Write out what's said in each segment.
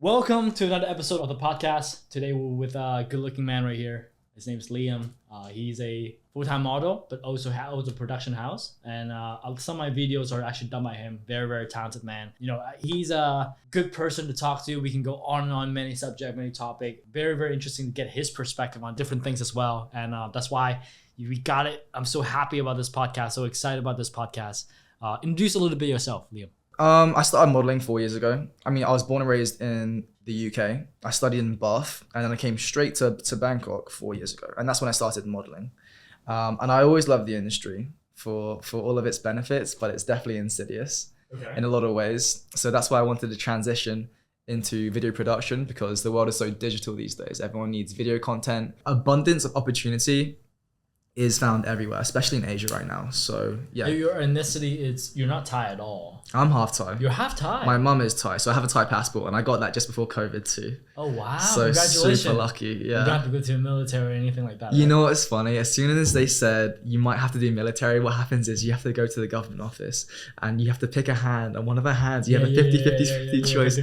Welcome to another episode of the podcast. Today we're with a good-looking man right here. His name is Liam. He's a full-time model, but also owns a production house. And some of my videos are actually done by him. Very, very talented man. You know, he's a good person to talk to. We can go on and on many subject, many topic. Very, very interesting to get his perspective on different things as well. And that's why we got it. I'm so happy about this podcast. So excited about this podcast. Introduce a little bit yourself, Liam. I started modeling 4 years ago. I was born and raised in the UK. I studied in Bath, and then I came straight to Bangkok 4 years ago. And that's when I started modeling. And I always loved the industry for all of its benefits, but it's definitely insidious in a lot of ways. So that's why I wanted to transition into video production, because the world is so digital these days. Everyone needs video content. Abundance of opportunity is found everywhere, especially in Asia right now. So yeah. Your ethnicity you're not Thai at all. I'm half Thai. You're half Thai. My mum is Thai, so I have a Thai passport, and I got that just before COVID too. Oh wow! So Congratulations. Super lucky. Yeah. You don't have to go to the military or anything like that. You know what's funny? As soon as they said you might have to do military, what happens is you have to go to the government office and you have to pick a hand, and one of the hands you have a 50-50 choice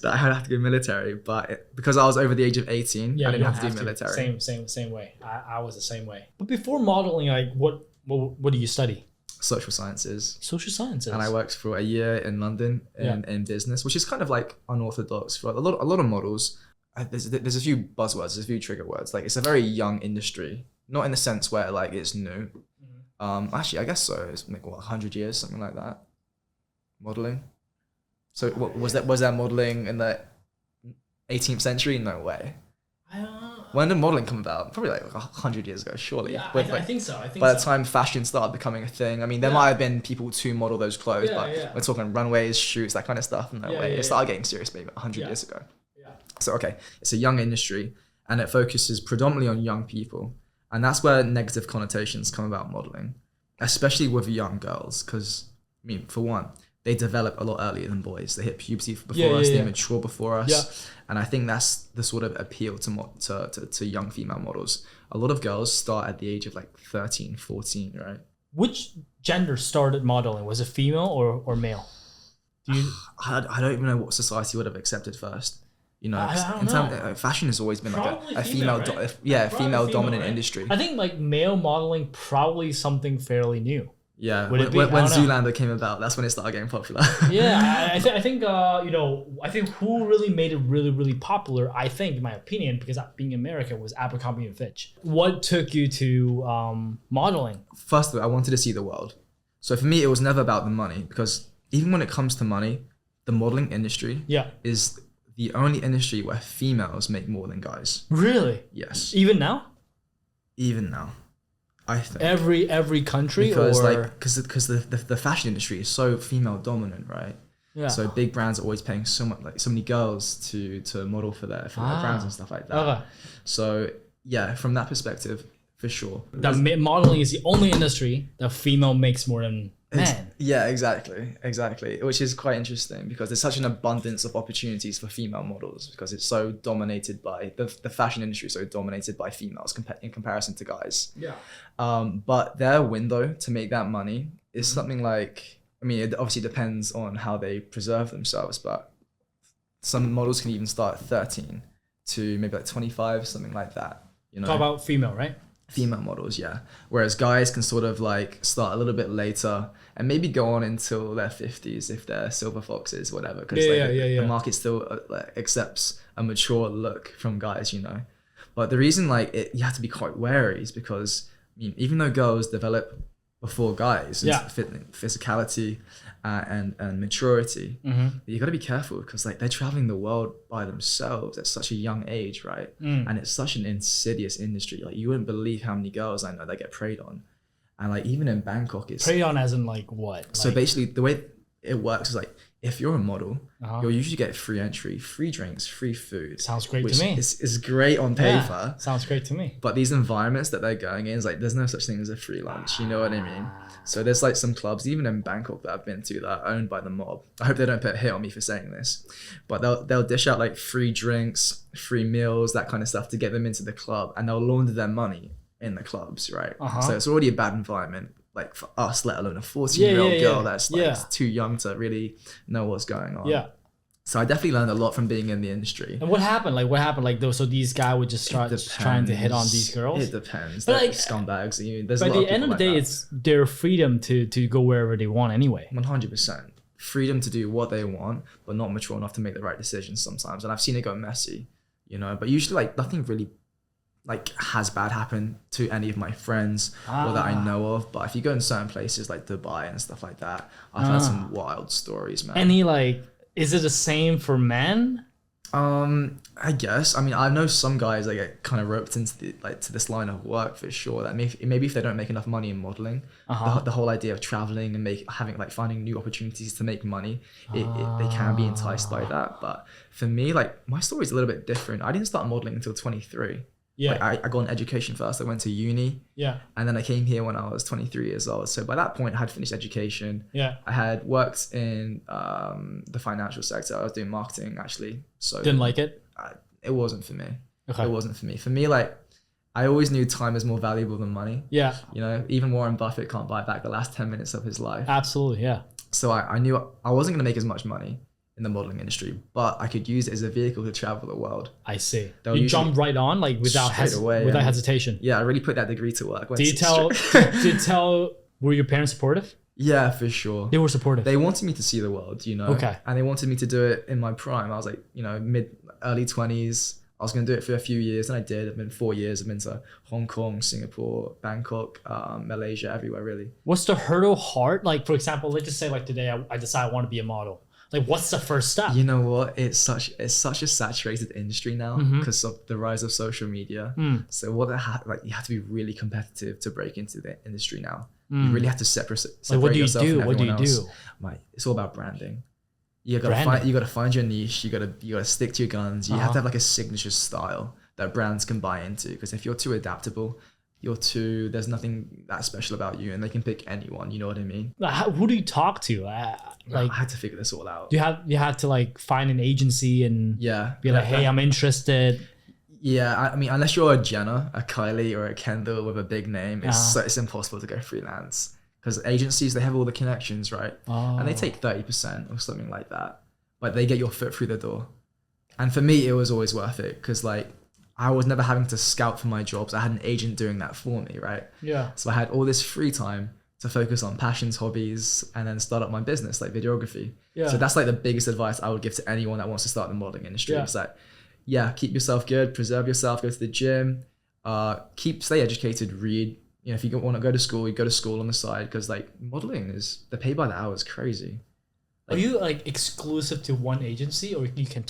that I have to go military. But because I was over the age of 18, I didn't have to do military. Same way. I was the same way. But before modeling, like what do you study? Social sciences. Social sciences. And I worked for a year in London in business, which is kind of like unorthodox for a lot of models. There's a few buzzwords, there's a few trigger words. Like, it's a very young industry, not in the sense where like it's new. Actually, I guess so. It's like 100 years, something like that. Modeling. So what was that modeling in the 18th century? No way. When did modeling come about? Probably like 100 years ago, surely. Yeah, I think so. By the time fashion started becoming a thing, I mean, there might have been people to model those clothes, but we're talking runways, shoots, that kind of stuff. No way. It started getting serious maybe 100 years ago. Yeah. So, okay, it's a young industry, and it focuses predominantly on young people. And that's where negative connotations come about modeling, especially with young girls. Because, I mean, for one, they develop a lot earlier than boys. They hit puberty before us, they mature before us. Yeah. And I think that's the sort of appeal to young female models. A lot of girls start at the age of like 13, 14, right? Which gender started modeling? Was it female or male? I don't even know what society would have accepted first. You know, fashion has always been probably like a female, right? female dominant right? industry. I think like male modeling probably something fairly new. Yeah, when Zoolander came about, that's when it started getting popular. Yeah, I think I think who really made it really, really popular, I think, in my opinion, because being American, was Abercrombie and Fitch. What took you to modeling? First of all, I wanted to see the world. So for me, it was never about the money, because even when it comes to money, the modeling industry is the only industry where females make more than guys. Really? Yes. Even now? Even now. I think every country, because or because the fashion industry is so female dominant, right? Yeah. So big brands are always paying so many girls to model for their brands and stuff like that. Okay. So yeah, from that perspective, for sure. That modeling is the only industry that female makes more than men. Yeah, exactly. Which is quite interesting, because there's such an abundance of opportunities for female models, because it's so dominated by the fashion industry, so dominated by females in comparison to guys. Yeah. But their window to make that money is something like, I mean, it obviously depends on how they preserve themselves, but some models can even start at 13 to maybe like 25, something like that. You know. Talk about female, right? Female models, yeah. Whereas guys can sort of like start a little bit later and maybe go on until their 50s if they're silver foxes, whatever. Because the market still accepts a mature look from guys, you know. But the reason you have to be quite wary is because, I mean, even though girls develop before guys, physicality and maturity, you got to be careful, because like they're traveling the world by themselves at such a young age, right? And it's such an insidious industry. Like, you wouldn't believe how many girls I know that get preyed on, and like even in Bangkok, it's preyed on as in like what? So basically, the way it works is like, if you're a model, you'll usually get free entry, free drinks, free food. Sounds great to me. It's great on paper. Sounds great to me. But these environments that they're going in, is like, there's no such thing as a free lunch. You know what I mean? So there's like some clubs, even in Bangkok, that I've been to, that are owned by the mob. I hope they don't put a hit on me for saying this. But they'll dish out like free drinks, free meals, that kind of stuff to get them into the club. And they'll launder their money in the clubs, right? So it's already a bad environment. Like for us, let alone a 14-year-old girl that's like too young to really know what's going on. Yeah. So I definitely learned a lot from being in the industry. And what happened? So these guys would just start trying to hit on these girls? It depends. But scumbags. There's a lot by the end of the day, it's their freedom to go wherever they want anyway. 100%. Freedom to do what they want, but not mature enough to make the right decisions sometimes. And I've seen it go messy, but usually nothing really has bad happened to any of my friends or that I know of. But if you go in certain places like Dubai and stuff like that, I've heard some wild stories, man. Is it the same for men? I guess. I know some guys that get kind of roped into to this line of work for sure. That maybe if they don't make enough money in modeling, the whole idea of traveling and finding new opportunities to make money, they can be enticed by that. But for me, my story is a little bit different. I didn't start modeling until 23. Yeah. I got an education first. I went to uni. Yeah. And then I came here when I was 23 years old. So by that point, I had finished education. Yeah. I had worked in the financial sector. I was doing marketing actually. So didn't like it? It wasn't for me. Okay. It wasn't for me. For me, I always knew time is more valuable than money. Yeah. Even Warren Buffett can't buy back the last 10 minutes of his life. Absolutely. Yeah. So I knew I wasn't going to make as much money in the modeling industry, but I could use it as a vehicle to travel the world. I see. You jumped right on, without hesitation. Yeah, I really put that degree to work. Did you tell, were your parents supportive? Yeah, for sure. They were supportive. They wanted me to see the world, Okay. And they wanted me to do it in my prime. I was early 20s. I was going to do it for a few years, and I did. I've been 4 years. I've been to Hong Kong, Singapore, Bangkok, Malaysia, everywhere really. What's the hurdle hard? For example, let's just say today I decide I want to be a model. What's the first step? You know what? It's such a saturated industry now because of the rise of social media. So you have to be really competitive to break into the industry now. You really have to separate yourself from everyone else. It's all about branding. You gotta find your niche. You gotta stick to your guns. You have to have a signature style that brands can buy into. Because if you're too adaptable, there's nothing that special about you, and they can pick anyone. You know what I mean? Who do you talk to? I had to figure this all out. You had to find an agency and be hey, I'm interested. Yeah, unless you're a Jenna, a Kylie, or a Kendall with a big name, it's impossible to go freelance because agencies, they have all the connections, right? And they take 30% or something like that, but they get your foot through the door. And for me, it was always worth it because I was never having to scout for my jobs. I had an agent doing that for me, right? Yeah. So I had all this free time to focus on passions, hobbies, and then start up my business, like videography. Yeah. So that's the biggest advice I would give to anyone that wants to start the modeling industry. Yeah. It's keep yourself good, preserve yourself, go to the gym, stay educated, read. If you want to go to school, you go to school on the side because modeling the pay by the hour is crazy. Are you exclusive to one agency, or you can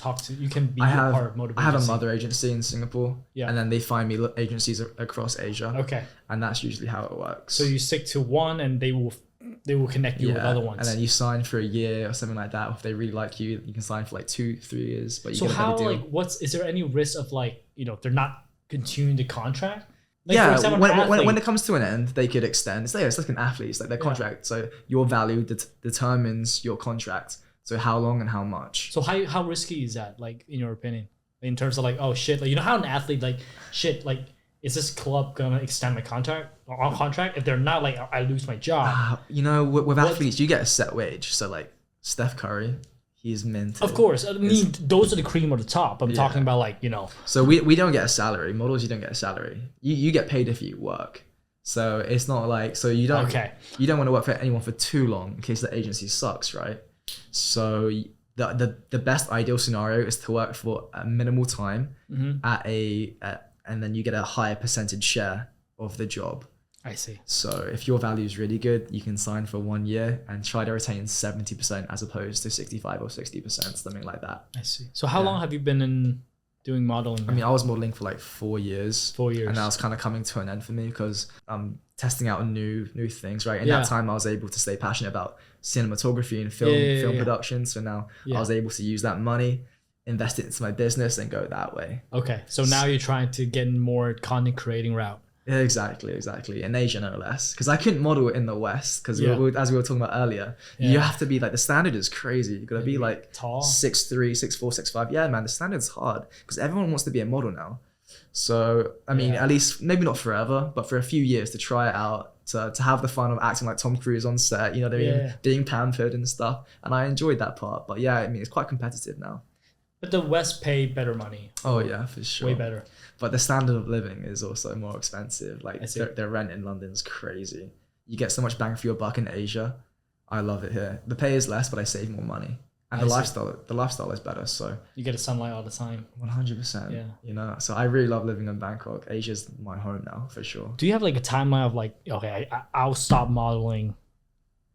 be part of modeling? I have a mother agency in Singapore, and then they find me agencies across Asia. Okay. And that's usually how it works. So you stick to one, and they will connect you with other ones. And then you sign for a year or something like that. If they really like you, you can sign for 2-3 years. But you get a better deal. Is there any risk of they're not continuing the contract? When it comes to an end, they could extend. It's like an athlete. It's like their contract. So your value determines your contract. So how long and how much. So how risky is that? In your opinion, in terms of oh shit, how an athlete is this club gonna extend my contract If they're not, I lose my job. With athletes, you get a set wage. So Steph Curry. He's minted. Of course. Those are the cream of the top. I'm talking about So we don't get a salary. Models, you don't get a salary. You get paid if you work. So it's not so you don't want to work for anyone for too long in case the agency sucks, right? So the best ideal scenario is to work for a minimal time and then you get a higher percentage share of the job. I see. So if your value is really good, you can sign for 1 year and try to retain 70% as opposed to 65 or 60%, something like that. I see. So how long have you been doing modeling? I was modeling for 4 years. 4 years. And now it's kind of coming to an end for me because I'm testing out new things, right? In that time, I was able to stay passionate about cinematography and film production. So now I was able to use that money, invest it into my business and go that way. Okay. So now you're trying to get in more content creating route. Exactly. In Asia, no less. Because I couldn't model in the West. Because as we were talking about earlier, you have to be the standard is crazy. You gotta be tall, 6'3", 6'4", 6'5". Yeah, man, the standard's hard because everyone wants to be a model now. So at least maybe not forever, but for a few years to try it out to have the fun of acting like Tom Cruise on set, you know what I mean? Being pampered and stuff. And I enjoyed that part. But yeah, I mean, it's quite competitive now. But the West pay better money. Oh yeah, for sure. Way better. But the standard of living is also more expensive. Like the rent in London is crazy. You get so much bang for your buck in Asia. I love it here. The pay is less, but I save more money. And the lifestyle is better. So you get the sunlight all the time. 100%. Yeah. You know, so I really love living in Bangkok. Asia's my home now for sure. Do you have like a timeline of like, okay, I'll stop modeling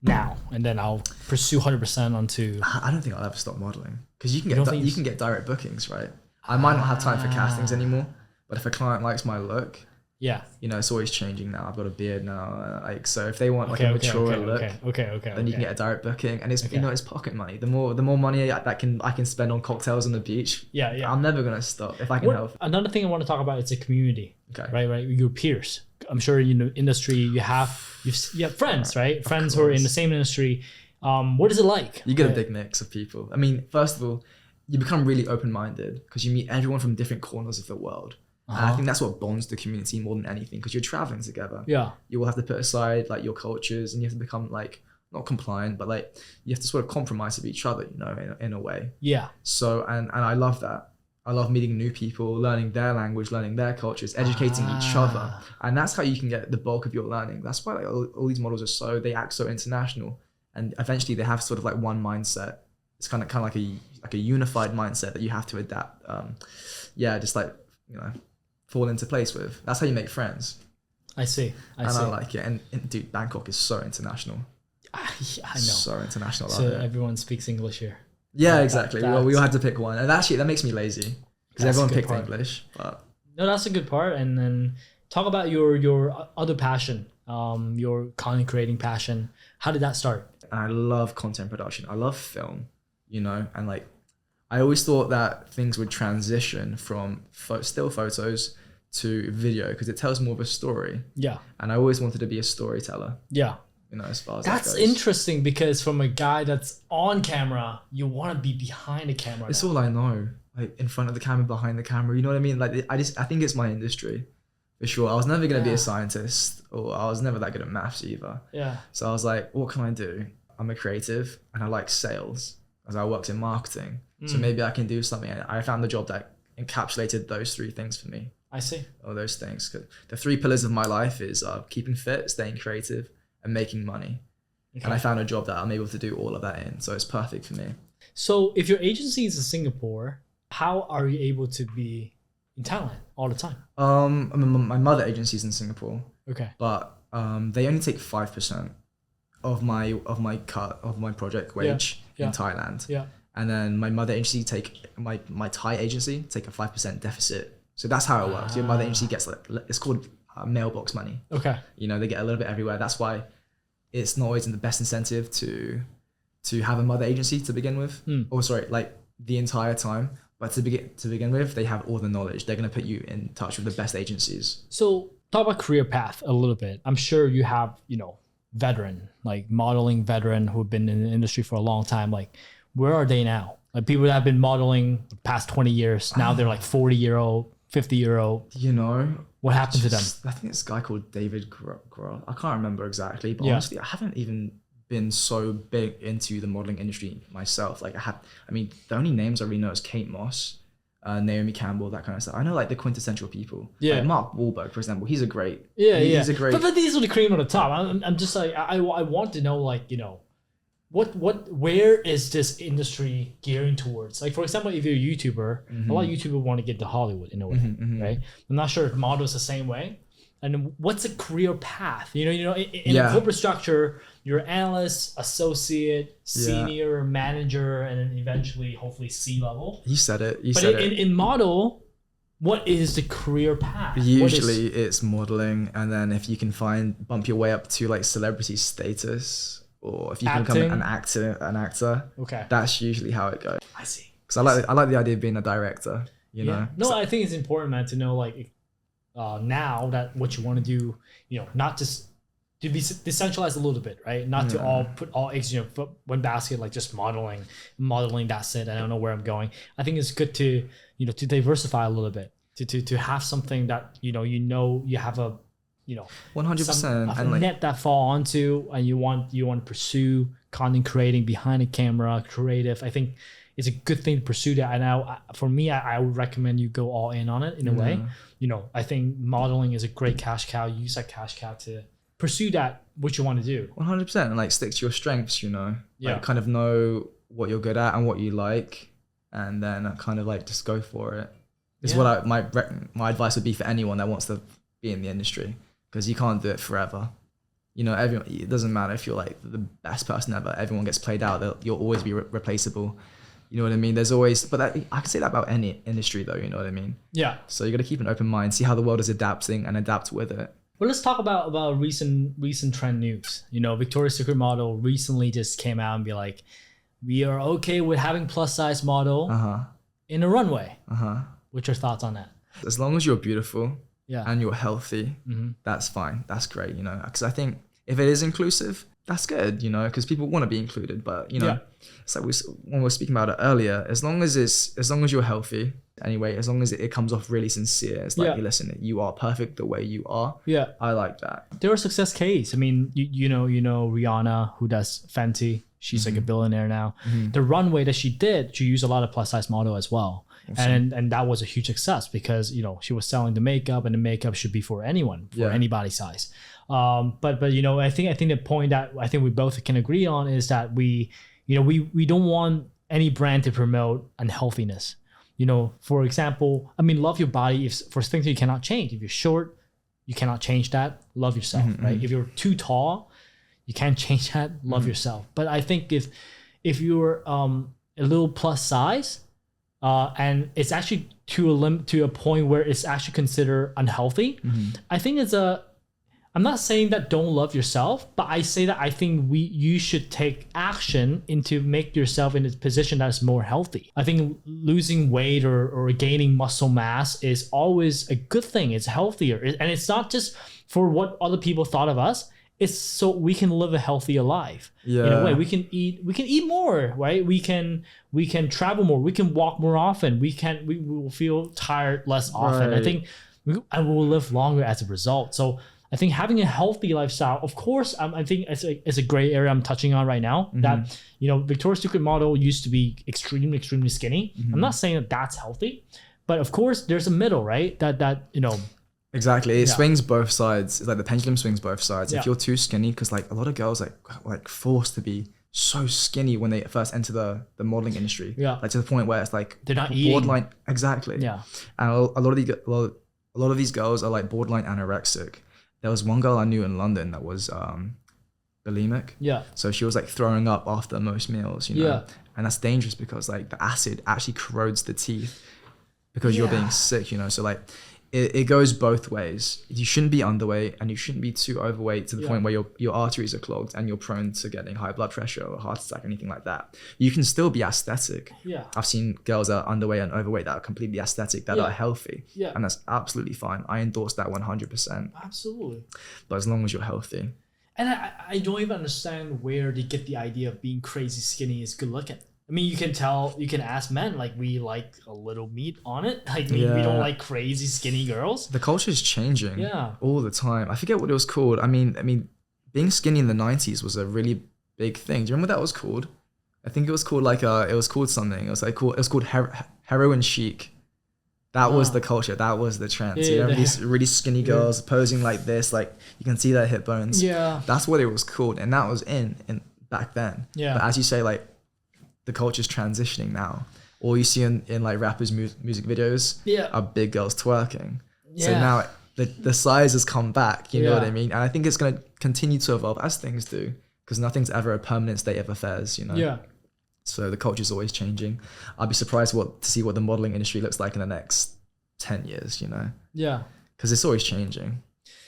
now and then I'll pursue 100% onto... I don't think I'll ever stop modeling because you can get direct bookings, right? I might not have time for castings anymore, but if a client likes my look, yeah, you know, it's always changing now. I've got a beard now, like, so if they want like a mature look, then you can get a direct booking, and it's you know, it's pocket money. The more money I can spend on cocktails on the beach, I'm never gonna stop if I can help. Another thing I want to talk about is the community, right? Your peers. I'm sure in the industry you have friends, right? Friends who are in the same industry. What is it like? You get a big mix of people. I mean, first of all, you become really open-minded because you meet everyone from different corners of the world. And I think that's what bonds the community more than anything because you're traveling together. Yeah. You will have to put aside like your cultures and you have to become like, not compliant, but like you have to sort of compromise with each other, you know, in a way. Yeah. So, and I love that. I love meeting new people, learning their language, learning their cultures, educating each other. And that's how you can get the bulk of your learning. That's why like, all these models they act so international. And eventually they have sort of like one mindset. It's kind of like a unified mindset that you have to adapt. Just like, you know, fall into place with. That's how you make friends. I see. I like it. And dude, Bangkok is so international. I know. So international. So everyone speaks English here. Yeah, exactly. Well, we all had to pick one. And actually, that makes me lazy because everyone picked English. But no, that's a good part. And then talk about your other passion, your content creating passion. How did that start? I love content production. I love film, you know, and like, I always thought that things would transition from still photos to video because it tells more of a story. Yeah. And I always wanted to be a storyteller. Yeah. You know, as far as that's interesting because from a guy that's on camera, you want to be behind the camera. It's all I know, like in front of the camera, behind the camera. You know what I mean? Like I think it's my industry for sure. I was never going to be a scientist or I was never that good at maths either. Yeah. So I was like, what can I do? I'm a creative and I like sales as I worked in marketing. So maybe I can do something. I found the job that encapsulated those three things for me. I see. All those things. The three pillars of my life is keeping fit, staying creative, and making money. Okay. And I found a job that I'm able to do all of that in. So it's perfect for me. So if your agency is in Singapore, how are you able to be in Thailand all the time? I mean, my mother agency is in Singapore. Okay. But they only take 5% of my cut of my project wage in Thailand. Yeah. And then my mother agency my Thai agency take a 5% deficit. So that's how it works. Your mother agency gets it's called mailbox money. Okay. You know, they get a little bit everywhere. That's why it's not always in the best incentive to have a mother agency to begin with. Or sorry, like the entire time. But to begin with, they have all the knowledge. They're gonna put you in touch with the best agencies. So talk about career path a little bit. I'm sure you have, you know, modeling veteran who've been in the industry for a long time. Like, where are they now? Like people that have been modeling the past 20 years, now they're like 40-year-old, 50-year-old. You know, what happened to them? I think it's a guy called David Grohl. I can't remember exactly, but honestly, I haven't even been so big into the modeling industry myself. Like the only names I really know is Kate Moss, Naomi Campbell, that kind of stuff. I know like the quintessential people. Yeah. Like Mark Wahlberg, for example, he's a great. He's a great. But these are the cream on the top. I'm just like I want to know, like, you know, where is this industry gearing towards? Like, for example, if you're a YouTuber, a lot of YouTubers want to get to Hollywood in a way, right? I'm not sure if models the same way. And what's a career path? You know, in a corporate structure, you're analyst, associate, senior, manager, and then eventually, hopefully, C-level. You said it. But in model, what is the career path? Usually, it's modeling, and then if you can bump your way up to like celebrity status. Or if you can become an actor, okay, that's usually how it goes. I see. Because I like the idea of being a director. You know. No, I think it's important, man, to know like now that what you want to do, you know, not just to be decentralized a little bit, right? Not to all put all eggs in one basket, like just modeling. That's it. I don't know where I'm going. I think it's good to to diversify a little bit, to have something that you have a 100%, and like net that fall onto, and you want to pursue content creating behind the camera, creative. I think it's a good thing to pursue that. And for me, I would recommend you go all in on it in a way. I think modeling is a great cash cow. Use that cash cow to pursue that what you want to do. 100%, and like stick to your strengths. Yeah. Like kind of know what you're good at and what you like, and then kind of like just go for it. Is what my advice would be for anyone that wants to be in the industry, because you can't do it forever. Everyone, it doesn't matter if you're like the best person ever. Everyone gets played out. You'll always be replaceable. You know what I mean? There's always, but I can say that about any industry though. You know what I mean? Yeah. So you got to keep an open mind, see how the world is adapting, and adapt with it. Well, let's talk about recent trend news. Victoria's Secret model recently just came out and be like, we are okay with having plus size model in a runway. What's your thoughts on that? As long as you're beautiful and you're healthy, that's fine. That's great, because I think if it is inclusive, that's good, because people want to be included. But, it's like when we were speaking about it earlier, as long as you're healthy, anyway, as long as it comes off really sincere, it's like, hey, listen, you are perfect the way you are. Yeah. I like that. There are success case. I mean, you know Rihanna, who does Fenty. She's like a billionaire now. The runway that she did, she used a lot of plus size model as well. Awesome. And that was a huge success because, she was selling the makeup, and the makeup should be for anyone, for any body size. But I think the point that I think we both can agree on is that we don't want any brand to promote unhealthiness. For example, I mean, love your body. If for things you cannot change, if you're short, you cannot change that. Love yourself, right? If you're too tall, you can't change that. Love yourself. But I think if you're a little plus size, and it's actually to a point where it's actually considered unhealthy, I think I'm not saying that don't love yourself, but I say that I think you should take action into make yourself in a position that's more healthy. I think losing weight or gaining muscle mass is always a good thing. It's healthier, and it's not just for what other people thought of us. It's so we can live a healthier life. In a way, we can eat more, right? We can travel more. We can walk more often. We will feel tired less often. Right. I think I will live longer as a result. So I think having a healthy lifestyle, of course, I think it's a gray area I'm touching on right now. That Victoria's Secret model used to be extremely skinny. I'm not saying that that's healthy, but of course there's a middle, right? That Exactly. It swings both sides. It's like the pendulum swings both sides. If you're too skinny, because like a lot of girls like forced to be so skinny when they first enter the modeling industry. Yeah. Like to the point where it's like they're not borderline eating. Exactly. Yeah. And a lot of these girls are like borderline anorexic. There was one girl I knew in London that was bulimic. Yeah. So she was like throwing up after most meals, Yeah. And that's dangerous because like the acid actually corrodes the teeth because you're being sick, So like it goes both ways. You shouldn't be underweight and you shouldn't be too overweight to the point where your arteries are clogged and you're prone to getting high blood pressure or heart attack, anything like that. You can still be aesthetic. Yeah. I've seen girls that are underweight and overweight that are completely aesthetic, that are healthy. Yeah. And that's absolutely fine. I endorse that 100%. Absolutely. But as long as you're healthy. And I don't even understand where they get the idea of being crazy skinny is good looking. I mean, you can ask men, like we like a little meat on it. Like we don't like crazy skinny girls. The culture is changing all the time. I forget what it was called. I mean, being skinny in the 90s was a really big thing. Do you remember what that was called? I think it was called it was called something. It was called heroin chic. That was the culture. That was the trend. So you have these really skinny girls posing like this, like you can see their hip bones. Yeah. That's what it was called. And that was in back then. Yeah. But as you say, like, the culture's transitioning now. All you see in like rappers' music videos are big girls twerking. Yeah. So now the size has come back, you know what I mean? And I think it's going to continue to evolve as things do, because nothing's ever a permanent state of affairs, Yeah. So the culture's always changing. I'd be surprised to see what the modeling industry looks like in the next 10 years, Yeah. Because it's always changing.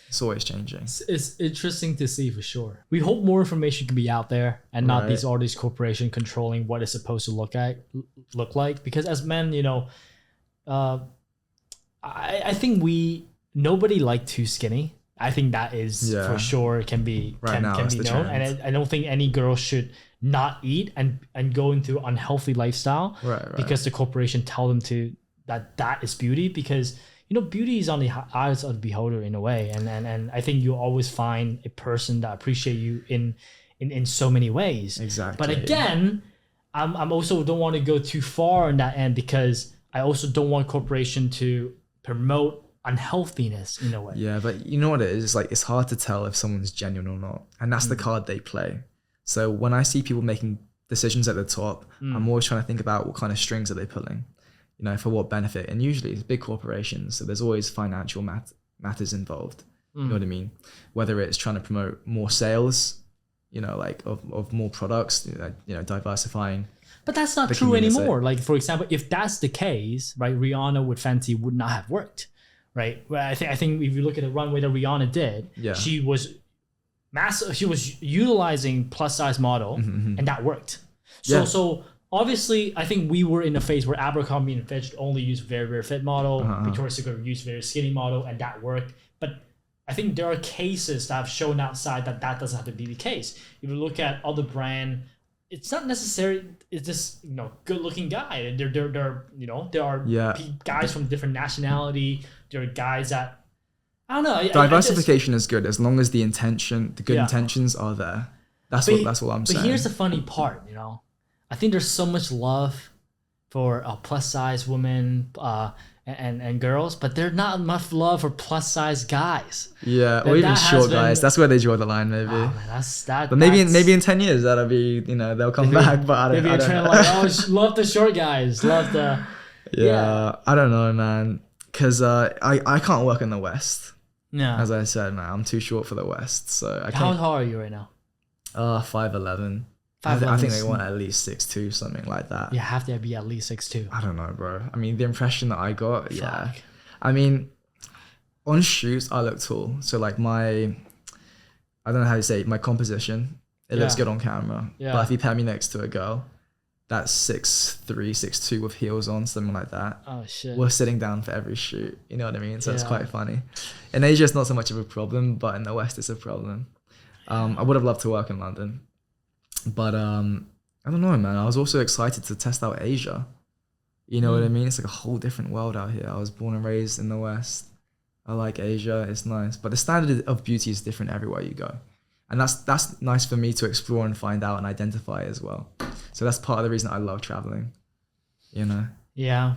It's always changing. It's interesting to see for sure. We hope more information can be out there and not all these corporations controlling what it's supposed to look like. Because as men, I think nobody like too skinny. I think that is for sure can be known. And I don't think any girl should not eat and go into unhealthy lifestyle because the corporation tell them to that is beauty. Because beauty is on the eyes of the beholder in a way, and I think you always find a person that appreciate you in so many ways. Exactly. But again, I'm also don't want to go too far on that end, because I also don't want corporation to promote unhealthiness in a way. Yeah, but you know what it is? It's like, it's hard to tell if someone's genuine or not, and that's the card they play. So when I see people making decisions at the top, I'm always trying to think about what kind of strings are they pulling, for what benefit. And usually it's big corporations, so there's always financial matters involved. You know what I mean? Whether it's trying to promote more sales, like of more products, diversifying. But that's not true anymore. Like, for example, if that's the case, right, Rihanna with Fenty would not have worked, right? Well, I think if you look at the runway that Rihanna did, she was massive. She was utilizing plus size model, and that worked. So obviously, I think we were in a phase where Abercrombie and Fitch only used very, very fit model. Victoria's Secret used very skinny model, and that worked. But I think there are cases that have shown outside that doesn't have to be the case. If you look at other brand, it's not necessary. It's just good looking guy. There are guys from different nationality. There are guys that I don't know. Diversification is good as long as the good intentions are there. That's what I'm saying. But here's the funny part, I think there's so much love for plus size women and girls, but there's not enough love for plus size guys. Yeah, or even short guys. That's where they draw the line, maybe. Oh man, that's that. But maybe in 10 years that'll be they'll come back. But I don't know. Love the short guys. Love the. Yeah, I don't know, man. Because I can't work in the West. Yeah. As I said, man, I'm too short for the West, so I can't. How tall are you right now? 5'11". I think they want at least 6'2", something like that. You have to be at least 6'2". I don't know, bro. I mean, the impression that I got, yeah. I mean, on shoots, I look tall. So like I don't know how to say it, my composition, it looks good on camera. Yeah. But if you pair me next to a girl that's 6'3", 6'2" with heels on, something like that. Oh shit. We're sitting down for every shoot. You know what I mean? So it's quite funny. In Asia, it's not so much of a problem, but in the West, it's a problem. I would have loved to work in London. But I don't know, man. I was also excited to test out Asia. You know what I mean? It's like a whole different world out here. I was born and raised in the West. I like Asia. It's nice. But the standard of beauty is different everywhere you go. And that's nice for me to explore and find out and identify as well. So that's part of the reason I love traveling. Yeah.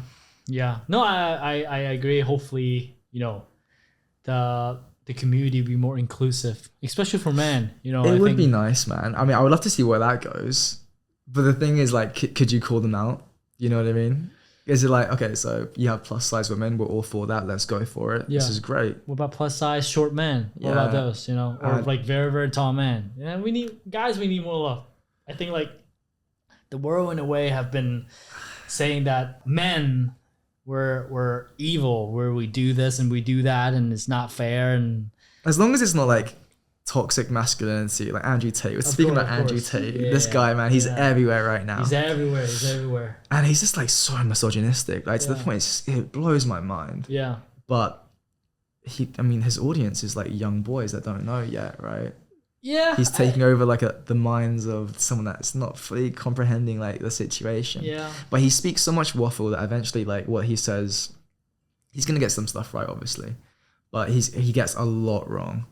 No, I agree. Hopefully, the community be more inclusive, especially for men. It would be nice, man. I mean, I would love to see where that goes. But the thing is, like, could you call them out? You know what I mean? Is it like, okay, so you have plus size women, we're all for that, let's go for it. Yeah. This is great. What about plus size short men? What about those, or like very, very tall men? Yeah, we need more love. I think like the world in a way have been saying that men we're evil, where we do this and we do that and it's not fair. And as long as it's not like toxic masculinity, like Andrew Tate. We're speaking about Andrew Tate. This guy, man, he's everywhere right now. He's everywhere. And he's just like so misogynistic. Like to the point, it blows my mind. Yeah. But his audience is like young boys that don't know yet, right? Yeah. He's taking over like the minds of someone that's not fully comprehending like the situation. Yeah. But he speaks so much waffle that eventually, like what he says, he's gonna get some stuff right, obviously, but he gets a lot wrong.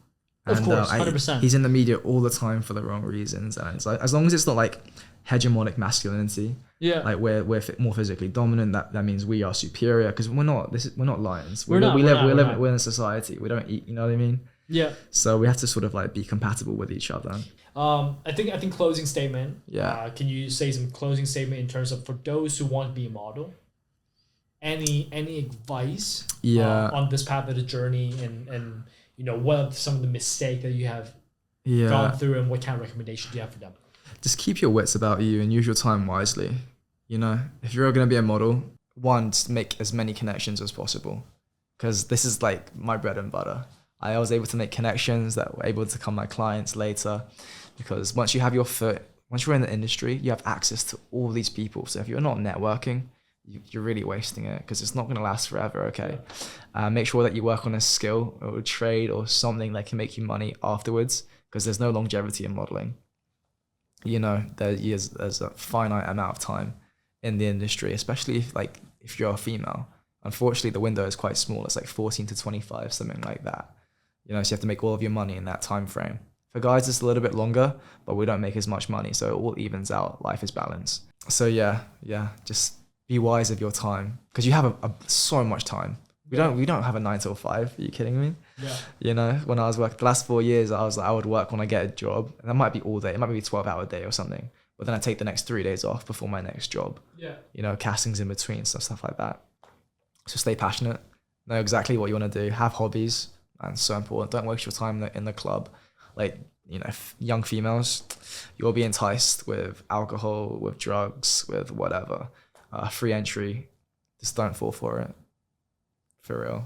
Of course, 100%. He's in the media all the time for the wrong reasons, and it's like, as long as it's not like hegemonic masculinity, like we're more physically dominant, that means we are superior, because we're not lions. We live in a society. We don't eat. You know what I mean? Yeah. So we have to sort of like be compatible with each other. I think closing statement. Yeah. Can you say some closing statement in terms of for those who want to be a model? Any advice? On this path of the journey, and what are some of the mistakes that you have gone through, and what kind of recommendations do you have for them? Just keep your wits about you and use your time wisely. If you're going to be a model, one, just make as many connections as possible, because this is like my bread and butter. I was able to make connections that were able to become my clients later, because once you're in the industry, you have access to all these people. So if you're not networking, you're really wasting it, because it's not going to last forever. Okay. Make sure that you work on a skill or a trade or something that can make you money afterwards, because there's no longevity in modeling. There's a finite amount of time in the industry, especially if you're a female. unfortunately the window is quite small. It's like 14 to 25, something like that. So you have to make all of your money in that time frame. For guys, it's a little bit longer, but we don't make as much money, so it all evens out. Life is balanced. So yeah, just be wise of your time, because you have so much time. We don't have a 9 till 5. Are you kidding me? Yeah. When I was working the last 4 years, I would work when I get a job, and that might be all day. It might be a 12-hour day or something. But then I take the next 3 days off before my next job. Yeah. Castings in between, stuff like that. So stay passionate. Know exactly what you want to do. Have hobbies. And so important. Don't waste your time in the club. Like, young females, you'll be enticed with alcohol, with drugs, with whatever. Free entry. Just don't fall for it. For real.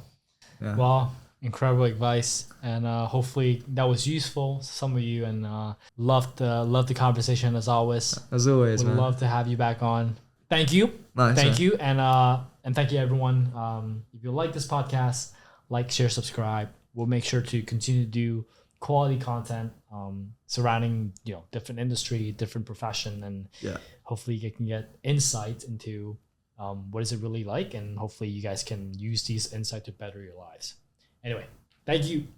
Yeah. Well, incredible advice, and hopefully that was useful to some of you, and loved the conversation as always. As always, would love to have you back on. Thank you. Nice, thank you, and thank you everyone. If you like this podcast, like, share, subscribe. We'll make sure to continue to do quality content surrounding different industry, different profession, and hopefully you can get insight into what is it really like, and hopefully you guys can use these insights to better your lives. Anyway, thank you.